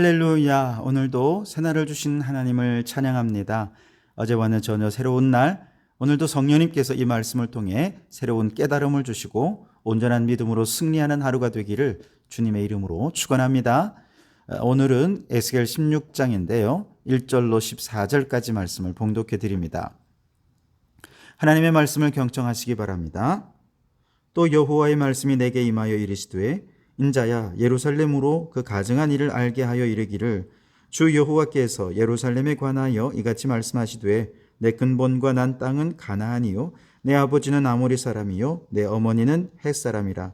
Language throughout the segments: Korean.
할렐루야. 오늘도 새날을 주신 하나님을 찬양합니다. 어제와는 전혀 새로운 날, 오늘도 성령님께서 이 말씀을 통해 새로운 깨달음을 주시고 온전한 믿음으로 승리하는 하루가 되기를 주님의 이름으로 축원합니다. 오늘은 에스겔 16장인데요. 1절로 14절까지 말씀을 봉독해 드립니다. 하나님의 말씀을 경청하시기 바랍니다. 또 여호와의 말씀이 내게 임하여 이르시되 인자야, 예루살렘으로 그 가증한 일을 알게 하여 이르기를 주 여호와께서 예루살렘에 관하여 이같이 말씀하시되 내 근본과 난 땅은 가나안이요 내 아버지는 아모리 사람이요 내 어머니는 헷 사람이라.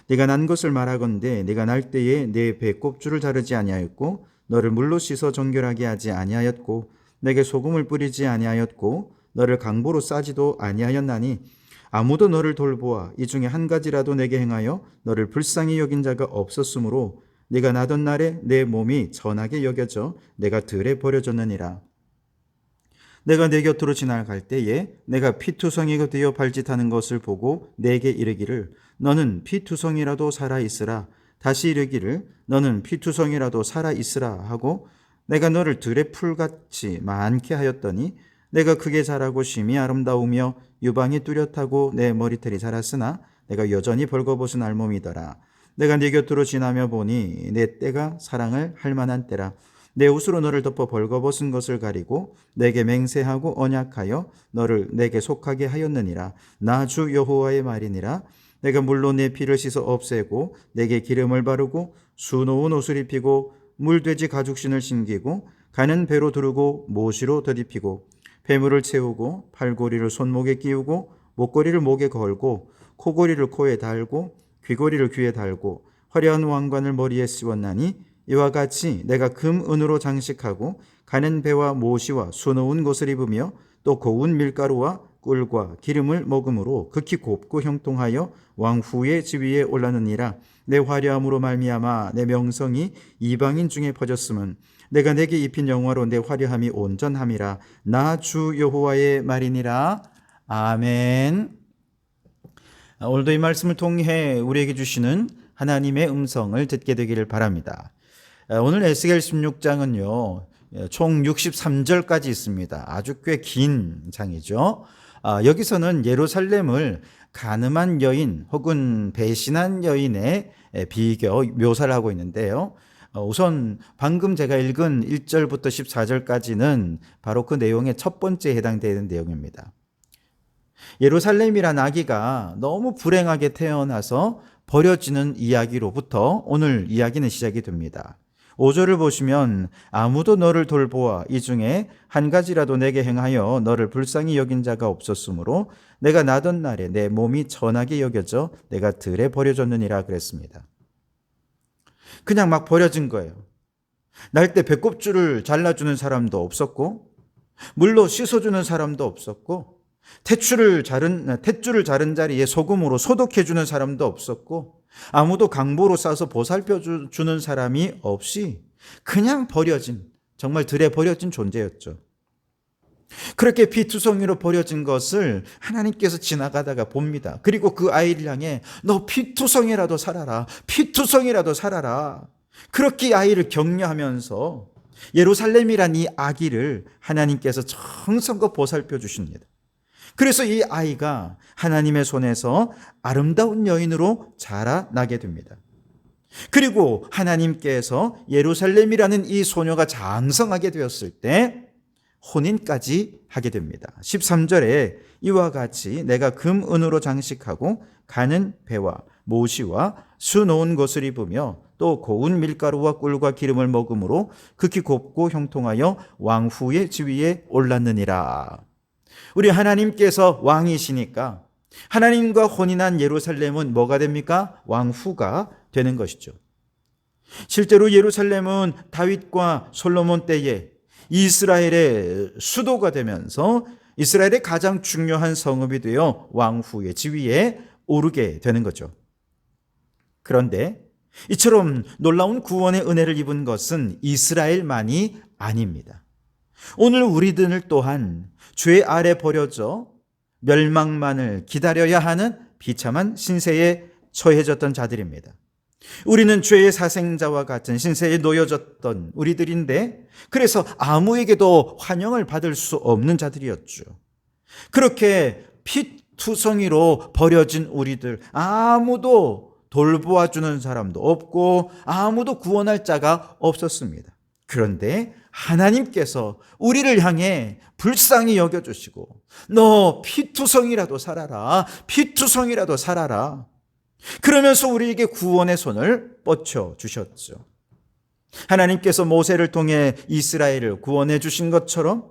네가 난 것을 말하건대 네가 날 때에 내 배꼽줄을 자르지 아니하였고 너를 물로 씻어 정결하게 하지 아니하였고 내게 소금을 뿌리지 아니하였고 너를 강보로 싸지도 아니하였나니 아무도 너를 돌보아 이 중에 한 가지라도 내게 행하여 너를 불쌍히 여긴 자가 없었으므로 네가 나던 날에 내 몸이 전하게 여겨져 내가 들에 버려졌느니라. 내가 내 곁으로 지나갈 때에 내가 피투성이가 되어 발짓하는 것을 보고 내게 이르기를 너는 피투성이라도 살아있으라. 다시 이르기를 너는 피투성이라도 살아있으라 하고 내가 너를 들의 풀같이 많게 하였더니 내가 크게 자라고 심히 아름다우며 유방이 뚜렷하고 내 머리털이 자랐으나 내가 여전히 벌거벗은 알몸이더라. 내가 네 곁으로 지나며 보니 내 때가 사랑을 할 만한 때라. 내 옷으로 너를 덮어 벌거벗은 것을 가리고 내게 맹세하고 언약하여 너를 내게 속하게 하였느니라. 나 주 여호와의 말이니라. 내가 물로 내 피를 씻어 없애고 내게 기름을 바르고 수놓은 옷을 입히고 물돼지 가죽신을 신기고 가는 배로 두르고 모시로 덧입히고 배물을 채우고 팔고리를 손목에 끼우고 목걸이를 목에 걸고 코고리를 코에 달고 귀고리를 귀에 달고 화려한 왕관을 머리에 씌웠나니 이와 같이 내가 금 은으로 장식하고 가는 배와 모시와 수놓은 것을 입으며 또 고운 밀가루와 꿀과 기름을 먹음으로 극히 곱고 형통하여 왕후의 지위에 올랐느니라. 내 화려함으로 말미암아 내 명성이 이방인 중에 퍼졌음은 내가 내게 입힌 영화로 내 화려함이 온전함이라. 나 주 여호와의 말이니라. 아멘. 오늘도 이 말씀을 통해 우리에게 주시는 하나님의 음성을 듣게 되기를 바랍니다. 오늘 에스겔 16장은요 총 63절까지 있습니다. 아주 꽤 긴 장이죠. 여기서는 예루살렘을 간음한 여인 혹은 배신한 여인의 비교 묘사를 하고 있는데요. 우선 방금 제가 읽은 1절부터 14절까지는 바로 그 내용의 첫 번째에 해당되는 내용입니다. 예루살렘이란 아기가 너무 불행하게 태어나서 버려지는 이야기로부터 오늘 이야기는 시작이 됩니다. 5절을 보시면 아무도 너를 돌보아 이 중에 한 가지라도 내게 행하여 너를 불쌍히 여긴 자가 없었으므로 내가 나던 날에 내 몸이 전하게 여겨져 내가 들에 버려졌느니라 그랬습니다. 그냥 막 버려진 거예요. 날 때 배꼽줄을 잘라주는 사람도 없었고 물로 씻어주는 사람도 없었고 탯줄을 자른 자리에 소금으로 소독해주는 사람도 없었고 아무도 강보로 싸서 보살펴주는 사람이 없이 그냥 버려진, 정말 들에 버려진 존재였죠. 그렇게 피투성이로 버려진 것을 하나님께서 지나가다가 봅니다. 그리고 그 아이를 향해 너 피투성이라도 살아라. 피투성이라도 살아라. 그렇게 아이를 격려하면서 예루살렘이란 이 아기를 하나님께서 정성껏 보살펴 주십니다. 그래서 이 아이가 하나님의 손에서 아름다운 여인으로 자라나게 됩니다. 그리고 하나님께서 예루살렘이라는 이 소녀가 장성하게 되었을 때 혼인까지 하게 됩니다. 13절에 이와 같이 내가 금 은으로 장식하고 가는 배와 모시와 수놓은 것을 입으며 또 고운 밀가루와 꿀과 기름을 먹음으로 극히 곱고 형통하여 왕후의 지위에 올랐느니라. 우리 하나님께서 왕이시니까 하나님과 혼인한 예루살렘은 뭐가 됩니까? 왕후가 되는 것이죠. 실제로 예루살렘은 다윗과 솔로몬 때에 이스라엘의 수도가 되면서 이스라엘의 가장 중요한 성읍이 되어 왕후의 지위에 오르게 되는 거죠. 그런데 이처럼 놀라운 구원의 은혜를 입은 것은 이스라엘만이 아닙니다. 오늘 우리들 또한 죄 아래 버려져 멸망만을 기다려야 하는 비참한 신세에 처해졌던 자들입니다. 우리는 죄의 사생자와 같은 신세에 놓여졌던 우리들인데, 그래서 아무에게도 환영을 받을 수 없는 자들이었죠. 그렇게 피투성이로 버려진 우리들, 아무도 돌보아주는 사람도 없고 아무도 구원할 자가 없었습니다. 그런데 하나님께서 우리를 향해 불쌍히 여겨주시고, 너 피투성이라도 살아라, 피투성이라도 살아라, 그러면서 우리에게 구원의 손을 뻗쳐 주셨죠. 하나님께서 모세를 통해 이스라엘을 구원해 주신 것처럼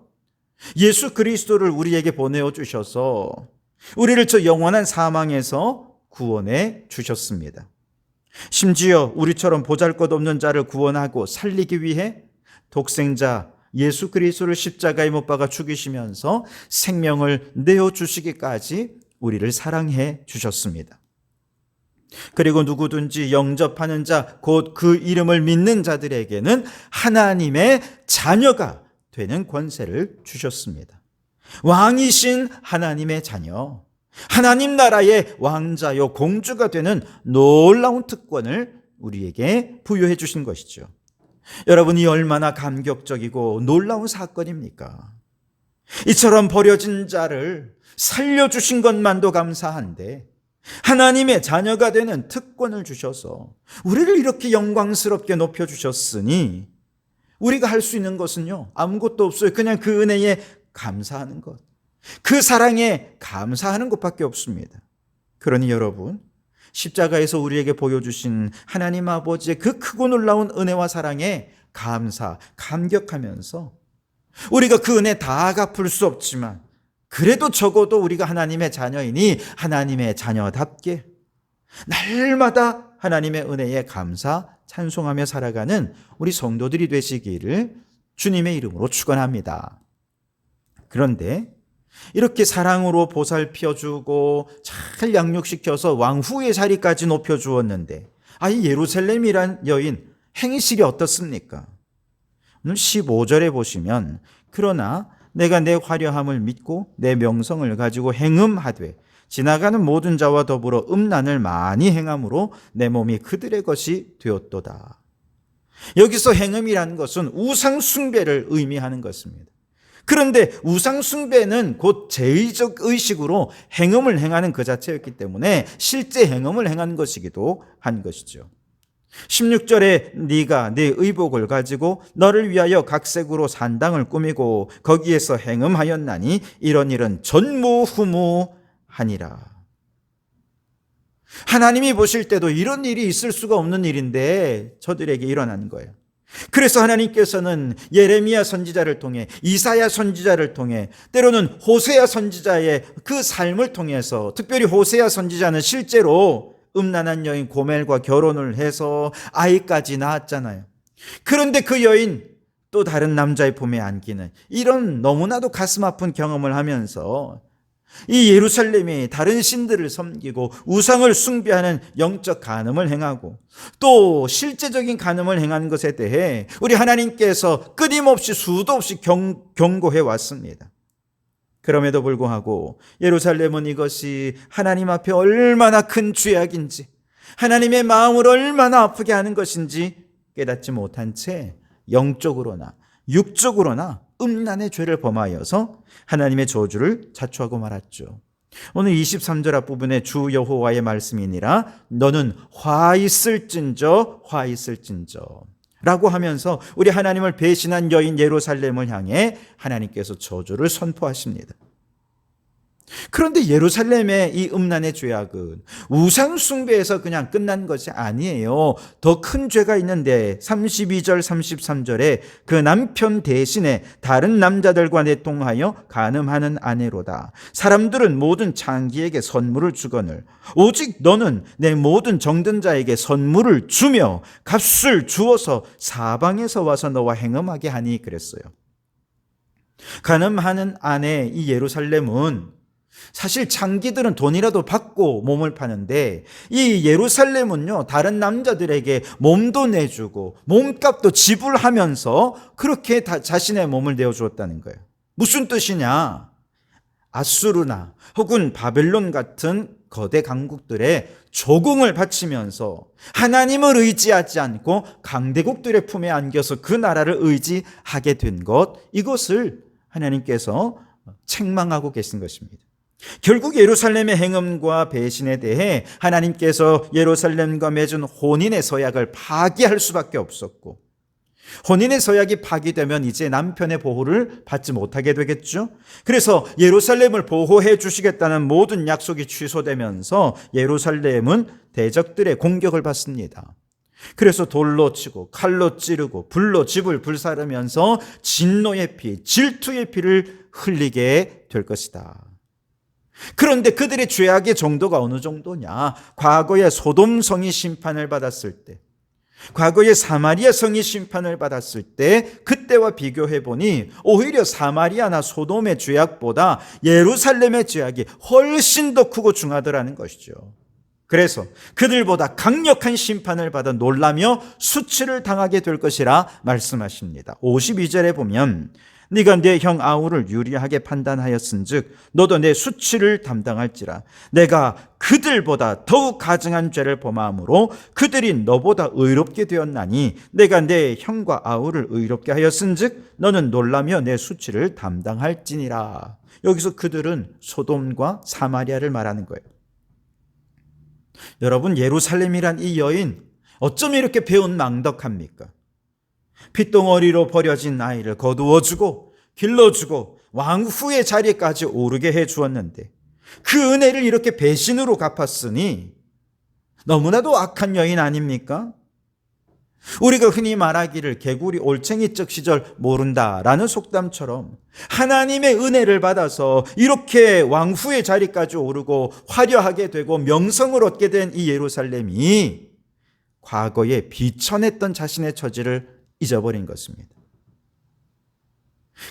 예수 그리스도를 우리에게 보내어 주셔서 우리를 저 영원한 사망에서 구원해 주셨습니다. 심지어 우리처럼 보잘것없는 자를 구원하고 살리기 위해 독생자 예수 그리스도를 십자가에 못 박아 죽이시면서 생명을 내어주시기까지 우리를 사랑해 주셨습니다. 그리고 누구든지 영접하는 자, 곧 그 이름을 믿는 자들에게는 하나님의 자녀가 되는 권세를 주셨습니다. 왕이신 하나님의 자녀, 하나님 나라의 왕자요 공주가 되는 놀라운 특권을 우리에게 부여해 주신 것이죠. 여러분이 얼마나 감격적이고 놀라운 사건입니까? 이처럼 버려진 자를 살려주신 것만도 감사한데, 하나님의 자녀가 되는 특권을 주셔서 우리를 이렇게 영광스럽게 높여주셨으니 우리가 할 수 있는 것은요, 아무것도 없어요. 그냥 그 은혜에 감사하는 것, 그 사랑에 감사하는 것밖에 없습니다. 그러니 여러분, 십자가에서 우리에게 보여주신 하나님 아버지의 그 크고 놀라운 은혜와 사랑에 감격하면서 우리가 그 은혜 다 갚을 수 없지만 그래도 적어도 우리가 하나님의 자녀이니 하나님의 자녀답게 날마다 하나님의 은혜에 감사 찬송하며 살아가는 우리 성도들이 되시기를 주님의 이름으로 축원합니다. 그런데 이렇게 사랑으로 보살펴주고 잘 양육시켜서 왕후의 자리까지 높여주었는데, 이 예루살렘이란 여인 행실이 어떻습니까? 오늘 15절에 보시면, 그러나 내가 내 화려함을 믿고 내 명성을 가지고 행음하되 지나가는 모든 자와 더불어 음란을 많이 행함으로 내 몸이 그들의 것이 되었도다. 여기서 행음이라는 것은 우상 숭배를 의미하는 것입니다. 그런데 우상 숭배는 곧 제의적 의식으로 행음을 행하는 그 자체였기 때문에 실제 행음을 행한 것이기도 한 것이죠. 16절에 네가 네 의복을 가지고 너를 위하여 각색으로 산당을 꾸미고 거기에서 행음하였나니 이런 일은 전무후무하니라. 하나님이 보실 때도 이런 일이 있을 수가 없는 일인데 저들에게 일어난 거예요. 그래서 하나님께서는 예레미야 선지자를 통해, 이사야 선지자를 통해, 때로는 호세아 선지자의 그 삶을 통해서, 특별히 호세아 선지자는 실제로 음란한 여인 고멜과 결혼을 해서 아이까지 낳았잖아요. 그런데 그 여인 또 다른 남자의 품에 안기는 이런 너무나도 가슴 아픈 경험을 하면서 이 예루살렘이 다른 신들을 섬기고 우상을 숭배하는 영적 간음을 행하고 또 실제적인 간음을 행하는 것에 대해 우리 하나님께서 끊임없이 수도 없이 경고해 왔습니다. 그럼에도 불구하고 예루살렘은 이것이 하나님 앞에 얼마나 큰 죄악인지, 하나님의 마음을 얼마나 아프게 하는 것인지 깨닫지 못한 채 영적으로나 육적으로나 음란의 죄를 범하여서 하나님의 저주를 자초하고 말았죠. 오늘 23절 앞부분에 주 여호와의 말씀이니라 너는 화 있을진저 라고 하면서 우리 하나님을 배신한 여인 예루살렘을 향해 하나님께서 저주를 선포하십니다. 그런데 예루살렘의 이 음란의 죄악은 우상 숭배에서 그냥 끝난 것이 아니에요. 더 큰 죄가 있는데 32절 33절에 그 남편 대신에 다른 남자들과 내통하여 간음하는 아내로다. 사람들은 모든 창기에게 선물을 주거늘 오직 너는 내 모든 정든 자에게 선물을 주며 값을 주어서 사방에서 와서 너와 행음하게 하니 그랬어요. 간음하는 아내 이 예루살렘은 사실 창기들은 돈이라도 받고 몸을 파는데 이 예루살렘은요 다른 남자들에게 몸도 내주고 몸값도 지불하면서 그렇게 자신의 몸을 내어주었다는 거예요. 무슨 뜻이냐? 아수르나 혹은 바벨론 같은 거대 강국들의 조공을 바치면서 하나님을 의지하지 않고 강대국들의 품에 안겨서 그 나라를 의지하게 된 것, 이것을 하나님께서 책망하고 계신 것입니다. 결국 예루살렘의 행음과 배신에 대해 하나님께서 예루살렘과 맺은 혼인의 서약을 파기할 수밖에 없었고, 혼인의 서약이 파기되면 이제 남편의 보호를 받지 못하게 되겠죠. 그래서 예루살렘을 보호해 주시겠다는 모든 약속이 취소되면서 예루살렘은 대적들의 공격을 받습니다. 그래서 돌로 치고 칼로 찌르고 불로 집을 불사르면서 진노의 피, 질투의 피를 흘리게 될 것이다. 그런데 그들의 죄악의 정도가 어느 정도냐? 과거에 소돔 성이 심판을 받았을 때, 과거에 사마리아 성이 심판을 받았을 때 그때와 비교해 보니 오히려 사마리아나 소돔의 죄악보다 예루살렘의 죄악이 훨씬 더 크고 중하더라는 것이죠. 그래서 그들보다 강력한 심판을 받아 놀라며 수치를 당하게 될 것이라 말씀하십니다. 52절에 보면 네가 내 형 아우를 유리하게 판단하였은즉 너도 내 수치를 담당할지라. 내가 그들보다 더욱 가증한 죄를 범함으로 그들이 너보다 의롭게 되었나니 내가 내 형과 아우를 의롭게 하였은즉 너는 놀라며 내 수치를 담당할지니라. 여기서 그들은 소돔과 사마리아를 말하는 거예요. 여러분, 예루살렘이란 이 여인 어쩜 이렇게 배은망덕합니까? 핏덩어리로 버려진 아이를 거두어주고 길러주고 왕후의 자리까지 오르게 해주었는데 그 은혜를 이렇게 배신으로 갚았으니 너무나도 악한 여인 아닙니까? 우리가 흔히 말하기를 개구리 올챙이적 시절 모른다라는 속담처럼 하나님의 은혜를 받아서 이렇게 왕후의 자리까지 오르고 화려하게 되고 명성을 얻게 된 이 예루살렘이 과거에 비천했던 자신의 처지를 잊어버린 것입니다.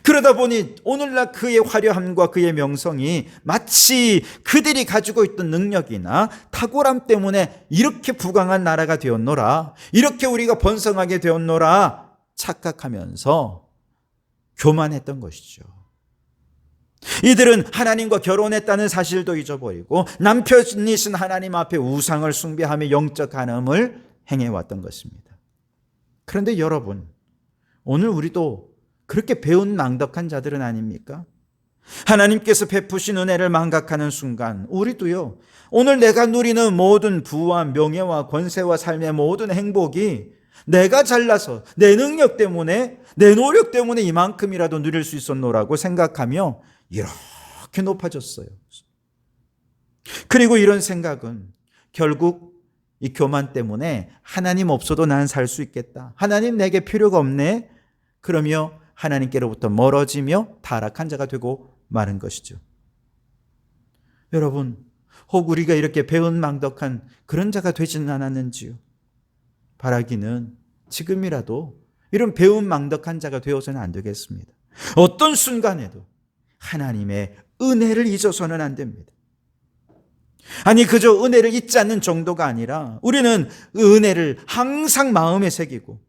그러다 보니 오늘날 그의 화려함과 그의 명성이 마치 그들이 가지고 있던 능력이나 탁월함 때문에 이렇게 부강한 나라가 되었노라, 이렇게 우리가 번성하게 되었노라 착각하면서 교만했던 것이죠. 이들은 하나님과 결혼했다는 사실도 잊어버리고 남편이신 하나님 앞에 우상을 숭배하며 영적 간음을 행해왔던 것입니다. 그런데 여러분, 오늘 우리도 그렇게 배은망덕한 자들은 아닙니까? 하나님께서 베푸신 은혜를 망각하는 순간 우리도요, 오늘 내가 누리는 모든 부와 명예와 권세와 삶의 모든 행복이 내가 잘나서 내 능력 때문에 내 노력 때문에 이만큼이라도 누릴 수 있었노라고 생각하며 이렇게 높아졌어요. 그리고 이런 생각은 결국 이 교만 때문에 하나님 없어도 난 살 수 있겠다, 하나님 내게 필요가 없네, 그러며 하나님께로부터 멀어지며 타락한 자가 되고 마는 것이죠. 여러분, 혹 우리가 이렇게 배은망덕한 그런 자가 되지는 않았는지요? 바라기는 지금이라도 이런 배은망덕한 자가 되어서는 안 되겠습니다. 어떤 순간에도 하나님의 은혜를 잊어서는 안 됩니다. 아니, 그저 은혜를 잊지 않는 정도가 아니라 우리는 은혜를 항상 마음에 새기고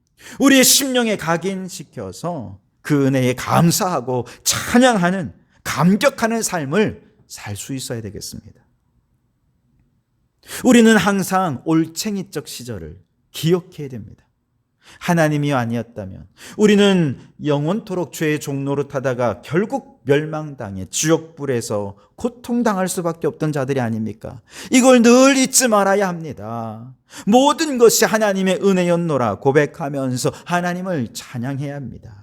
우리의 심령에 각인시켜서 그 은혜에 감사하고 찬양하는, 감격하는 삶을 살 수 있어야 되겠습니다. 우리는 항상 올챙이적 시절을 기억해야 됩니다. 하나님이 아니었다면 우리는 영원토록 죄의 종로로 타다가 결국 멸망당해 지옥불에서 고통당할 수밖에 없던 자들이 아닙니까? 이걸 늘 잊지 말아야 합니다. 모든 것이 하나님의 은혜였노라 고백하면서 하나님을 찬양해야 합니다.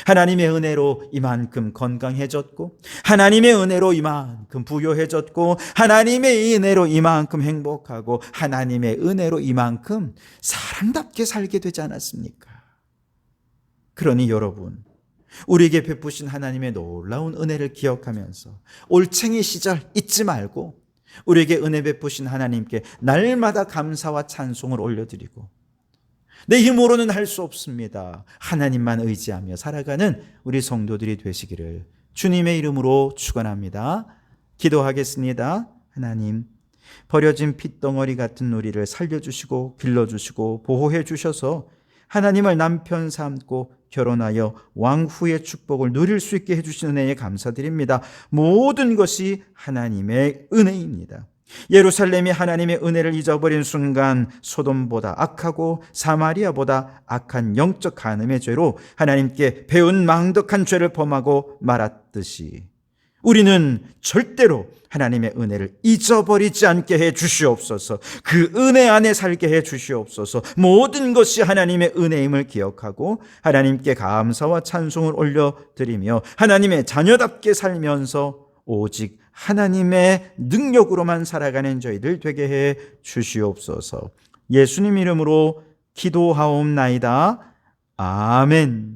하나님의 은혜로 이만큼 건강해졌고, 하나님의 은혜로 이만큼 부유해졌고, 하나님의 은혜로 이만큼 행복하고, 하나님의 은혜로 이만큼 사람답게 살게 되지 않았습니까? 그러니 여러분, 우리에게 베푸신 하나님의 놀라운 은혜를 기억하면서 올챙이 시절 잊지 말고 우리에게 은혜 베푸신 하나님께 날마다 감사와 찬송을 올려드리고, 내 힘으로는 할 수 없습니다, 하나님만 의지하며 살아가는 우리 성도들이 되시기를 주님의 이름으로 축원합니다. 기도하겠습니다. 하나님, 버려진 핏덩어리 같은 우리를 살려주시고 길러주시고 보호해 주셔서 하나님을 남편 삼고 결혼하여 왕후의 축복을 누릴 수 있게 해주신 은혜에 감사드립니다. 모든 것이 하나님의 은혜입니다. 예루살렘이 하나님의 은혜를 잊어버린 순간 소돔보다 악하고 사마리아보다 악한 영적 간음의 죄로 하나님께 배운 망덕한 죄를 범하고 말았듯이 우리는 절대로 하나님의 은혜를 잊어버리지 않게 해 주시옵소서. 그 은혜 안에 살게 해 주시옵소서. 모든 것이 하나님의 은혜임을 기억하고 하나님께 감사와 찬송을 올려드리며 하나님의 자녀답게 살면서 오직 하나님의 능력으로만 살아가는 저희들 되게 해 주시옵소서. 예수님 이름으로 기도하옵나이다. 아멘.